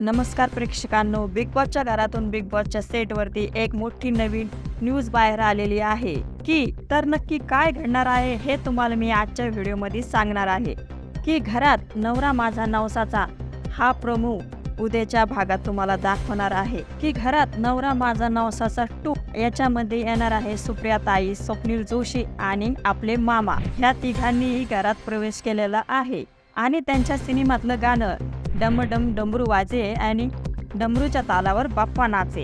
नमस्कार प्रेक्षकांनो, बिग बॉसच्या घरातून बिग बॉसच्या सेटवरती एक मोठी नवीन न्यूज बाहेर आलेली आहे तर नक्की काय घडणार आहे हे तुम्हाला मी आजच्या व्हिडिओमध्ये सांगणार आहे की घरात नवरा माझा नवसाचा हा प्रोमो उद्याच्या भागात तुम्हाला दाखवणार आहे की घरात नवरा माझा नवसाचा 2 याच्यामध्ये येणार आहे सुप्रियाताई, स्वप्नील जोशी आणि आपले मामा ह्या तिघांनीही घरात प्रवेश केलेला आहे आणि त्यांच्या सिनेमातलं गाणं डम डम डमरू वाजे आणि डमरूच्या तालावर बाप्पा नाचे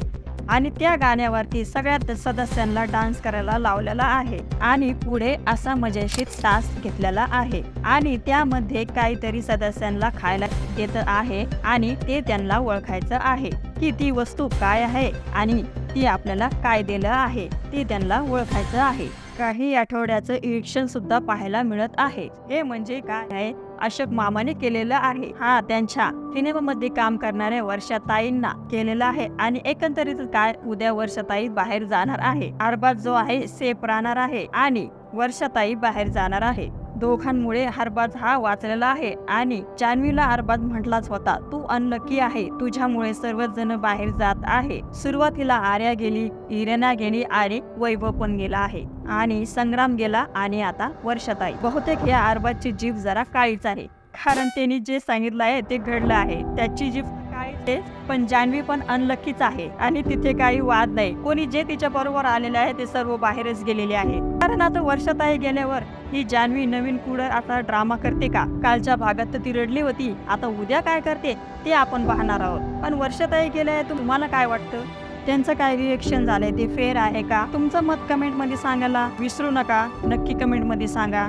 आणि त्या गाण्यावरती सगळ्या सदस्यांना डान्स करायला लावलेला आहे आणि पुढे असा मजेशीर टास्क घेतलेला आहे आणि त्यामध्ये काहीतरी सदस्यांना खायला देत आहे आणि ते त्यांना ओळखायचं आहे की ती वस्तू काय आहे आणि ती आपल्याला काय दिलं आहे ते त्यांना ओळखायचं आहे. काही आठवड्याचं इलेक्शन सुद्धा पाहायला मिळत आहे. हे म्हणजे काय आहे, अशोक मामाने केलेलं आहे. हा त्यांच्या सिनेमामध्ये काम करणाऱ्या वर्षाताईंना केलेला आहे आणि एकंदरीत काय उद्या वर्षाताई बाहेर जाणार आहे. अरबाज जो आहे सेफ राहणार आहे आणि वर्षाताई बाहेर जाणार आहे. दोघांमुळे अरबाज हा वाचलेला आहे आणि जान्हवीला अरबाज म्हटलाच होता, तू अनलकी आहे, तुझ्यामुळे सर्वच जण बाहेर जात आहे. सुरुवातीला आर्या गेली, इरेना गेली आणि वैभव पण गेला आहे आणि संग्राम गेला आणि आता वर्षाताई. बहुतेक या अरबाजची जीभ जरा काळीच आहे कारण त्यांनी जे सांगितलं आहे ते घडलं आहे. त्याची जीभ काळीच, पण जान्हवी पण अनलकीच आहे आणि तिथे काही वाद नाही. कोणी जे तिच्या बरोबर आलेले आहे ते सर्व बाहेरच गेलेले आहे कारण आता वर्षाताई गेल्यावर ही जान्हवी नवीन कुठं आता ड्रामा करते का? कालच्या भागात तर ती रडली होती, आता उद्या काय करते ते आपण पाहणार आहोत. पण वर्षाताई गेल्या तुम्हाला काय वाटतं? त्यांचं काय रिएक्शन झालंय ते फेअर आहे का? तुमचं मत कमेंट मध्ये सांगायला विसरू नका. नक्की कमेंट मध्ये सांगा.